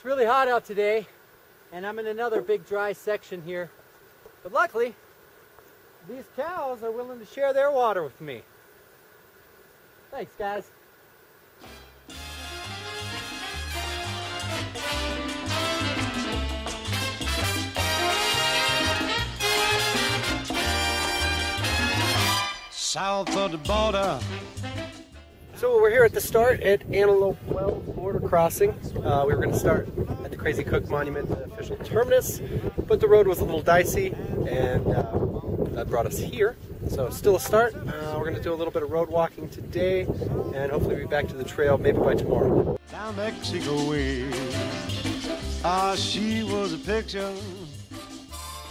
It's really hot out today, and I'm in another big dry section here. But luckily, these cows are willing to share their water with me. Thanks, guys. South of the border. So we're here at the start at Antelope Wells border crossing. We were going to start at the Crazy Cook Monument, the official terminus, but the road was a little dicey, and that brought us here. So still a start. We're going to do a little bit of road walking today, and hopefully be back to the trail maybe by tomorrow. Down Mexico way. Ah, she was a picture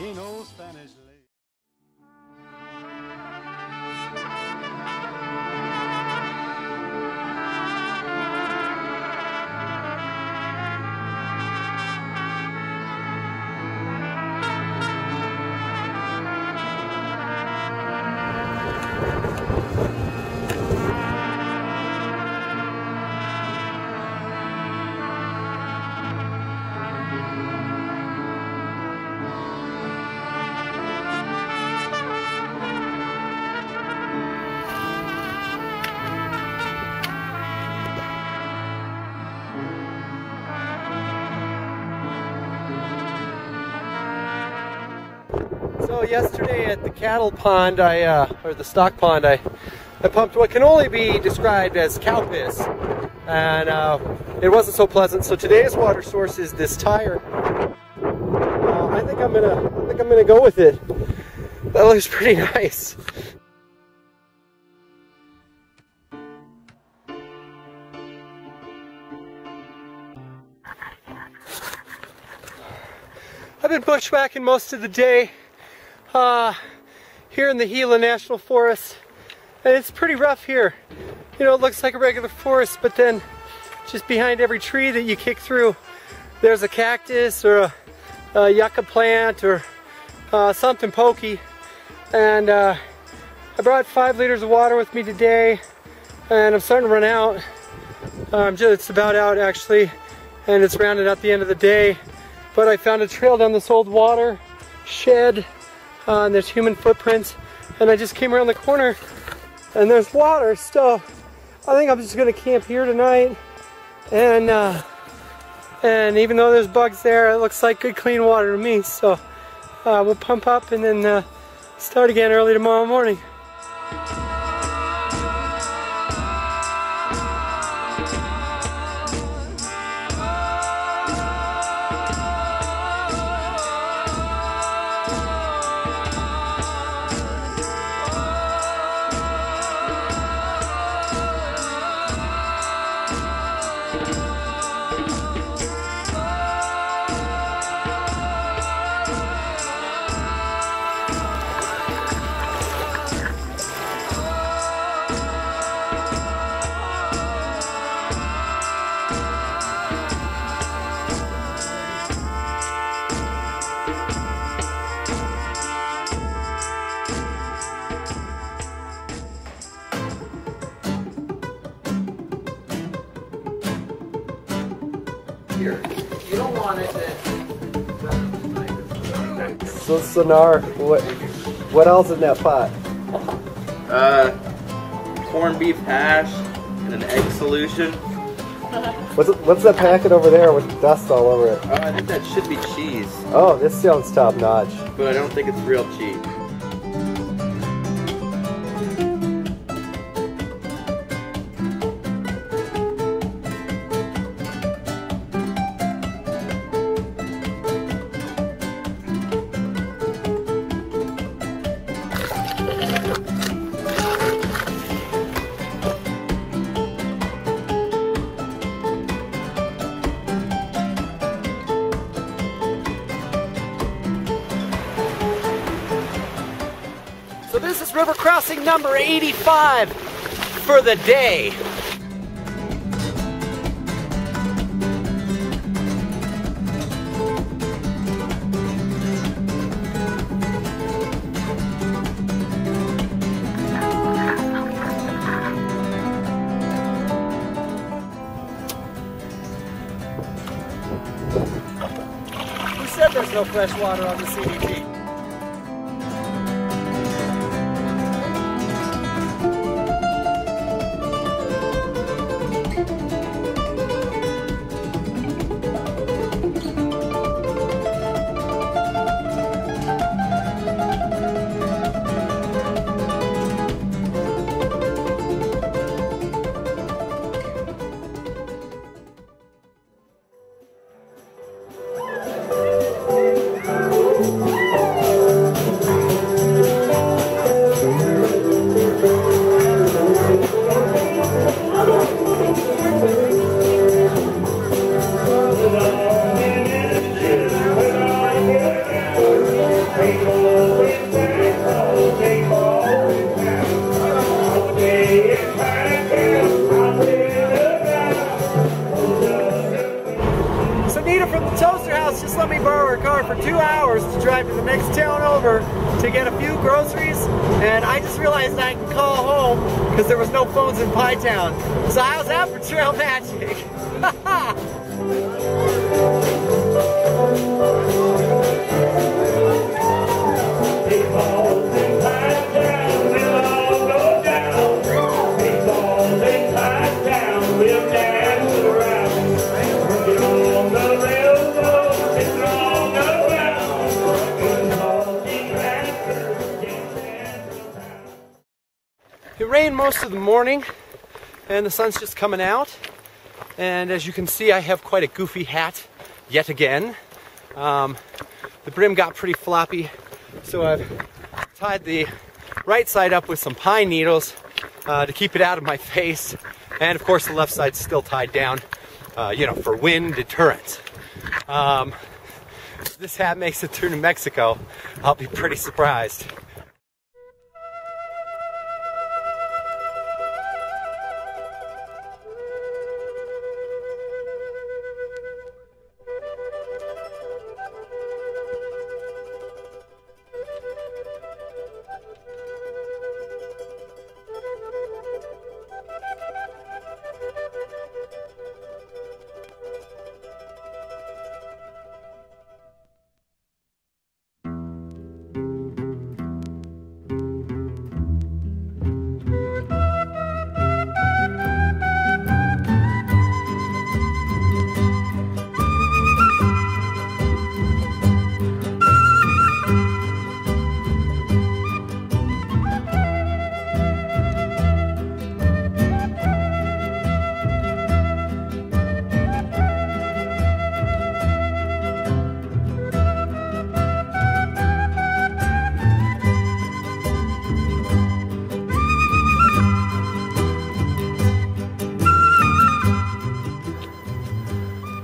in old Spanish lake. So yesterday at the cattle pond, or the stock pond, I pumped what can only be described as cow piss, and it wasn't so pleasant. So today's water source is this tire. I think I'm gonna go with it. That looks pretty nice. I've been bushwhacking most of the day here in the Gila National Forest, and it's pretty rough here. You know, it looks like a regular forest, but then just behind every tree that you kick through, there's a cactus or a yucca plant or something pokey. And I brought 5 liters of water with me today, and I'm starting to run out. It's about out actually, and it's rounded at the end of the day. But I found a trail down this old water shed, and there's human footprints, and I just came around the corner and there's water. So I think I'm just gonna camp here tonight, and even though there's bugs there, it looks like good clean water to me. So we'll pump up and then start again early tomorrow morning. You don't want it then. So Sonar, what else in that pot? Corned beef hash and an egg solution. What's that packet over there with dust all over it? I think that should be cheese. Oh, this sounds top notch. But I don't think it's real cheap. So this is river crossing number 85 for the day. there's no fresh water on the CDT. Just let me borrow her car for 2 hours to drive to the next town over to get a few groceries, and I just realized I can call home because there was no phones in Pie Town. So how's that for trail magic? It rained most of the morning and the sun's just coming out, and as you can see I have quite a goofy hat yet again. The brim got pretty floppy, so I've tied the right side up with some pine needles to keep it out of my face, and of course the left side's still tied down, you know, for wind deterrent. If this hat makes it through New Mexico, I'll be pretty surprised.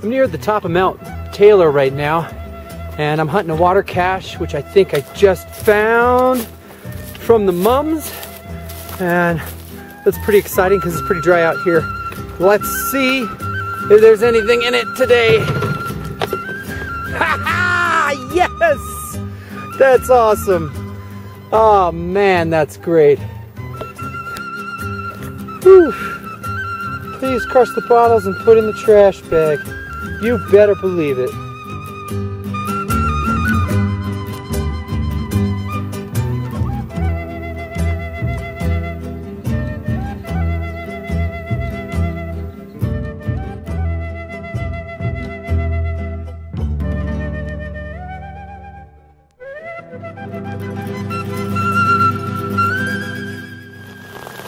I'm near the top of Mount Taylor right now, and I'm hunting a water cache, which I think I just found from the mums, and that's pretty exciting because it's pretty dry out here. Let's see if there's anything in it today. Ha ha! Yes! That's awesome. Oh man, that's great. Whew. Please crush the bottles and put in the trash bag. You better believe it.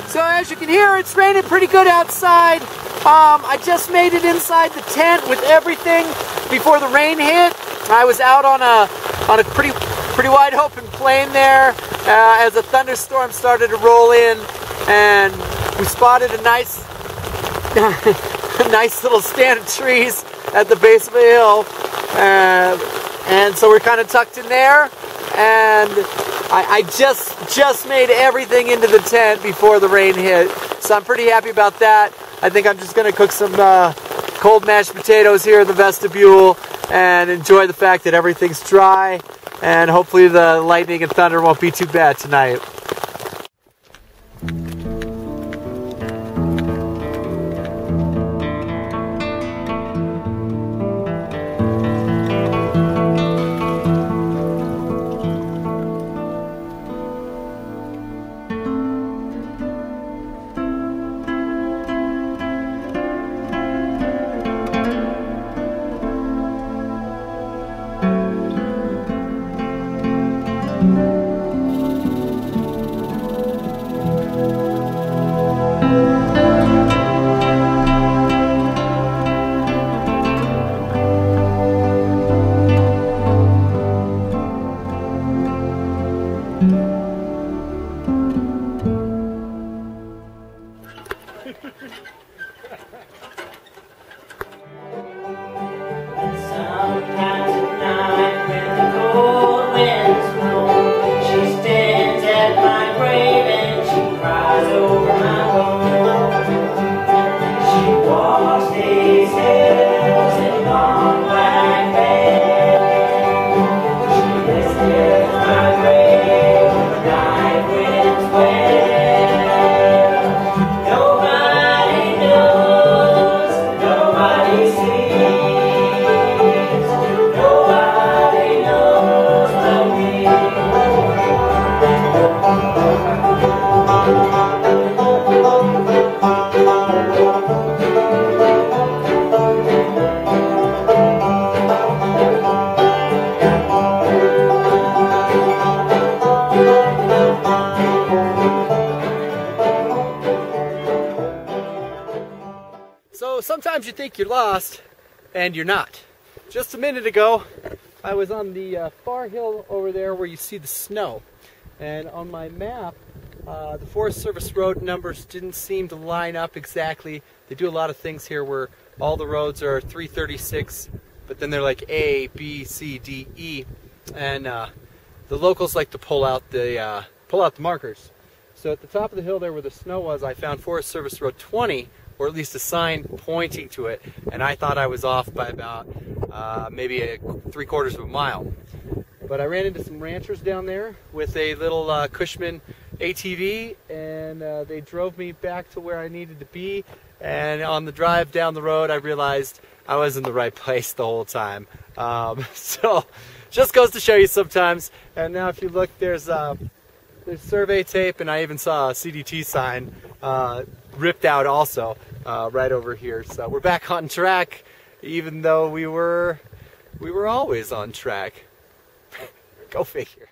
So as you can hear, it's raining pretty good outside. I just made it inside the tent with everything before the rain hit. I was out on a pretty wide open plain there as a thunderstorm started to roll in, and we spotted a nice a nice little stand of trees at the base of a hill, and so we're kind of tucked in there, and I just made everything into the tent before the rain hit, so I'm pretty happy about that. I think I'm just going to cook some cold mashed potatoes here in the vestibule and enjoy the fact that everything's dry, and hopefully the lightning and thunder won't be too bad tonight. Sometimes at night when the cold winds blow, she stands at my grave and she cries over my bones. She walks these hills in long black veil. She lives near my grave when the night winds wail. Nobody knows, nobody sees. So sometimes you think you're lost, and you're not. Just a minute ago, I was on the far hill over there where you see the snow. And on my map, the Forest Service road numbers didn't seem to line up exactly. They do a lot of things here where all the roads are 336, but then they're like A, B, C, D, E. And the locals like to pull out the markers. So at the top of the hill there where the snow was, I found Forest Service Road 20, or at least a sign pointing to it, and I thought I was off by about maybe 3/4 of a mile. But I ran into some ranchers down there with a little Cushman ATV, and they drove me back to where I needed to be, and on the drive down the road I realized I was in the right place the whole time. So just goes to show you sometimes. And now if you look, there's survey tape, and I even saw a CDT sign ripped out also right over here. So we're back on track, even though we were always on track. Go figure.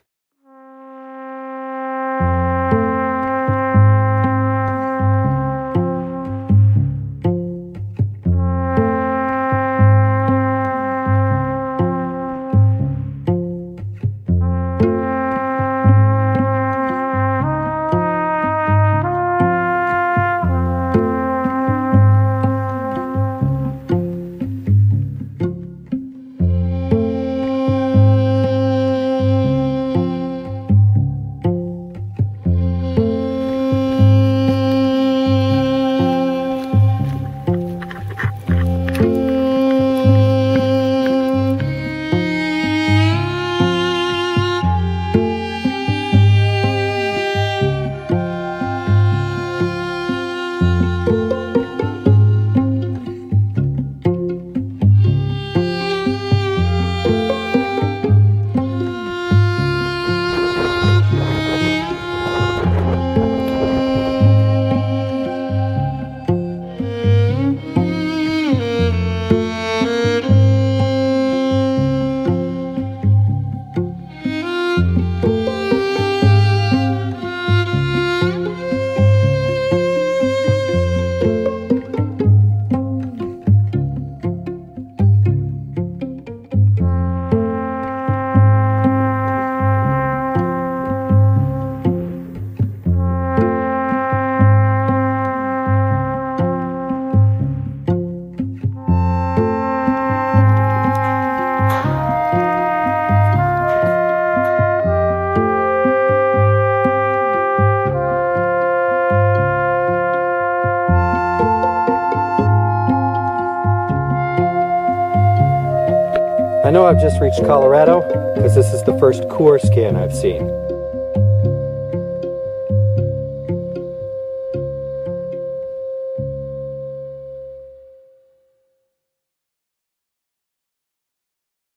I know I've just reached Colorado because this is the first core scan I've seen.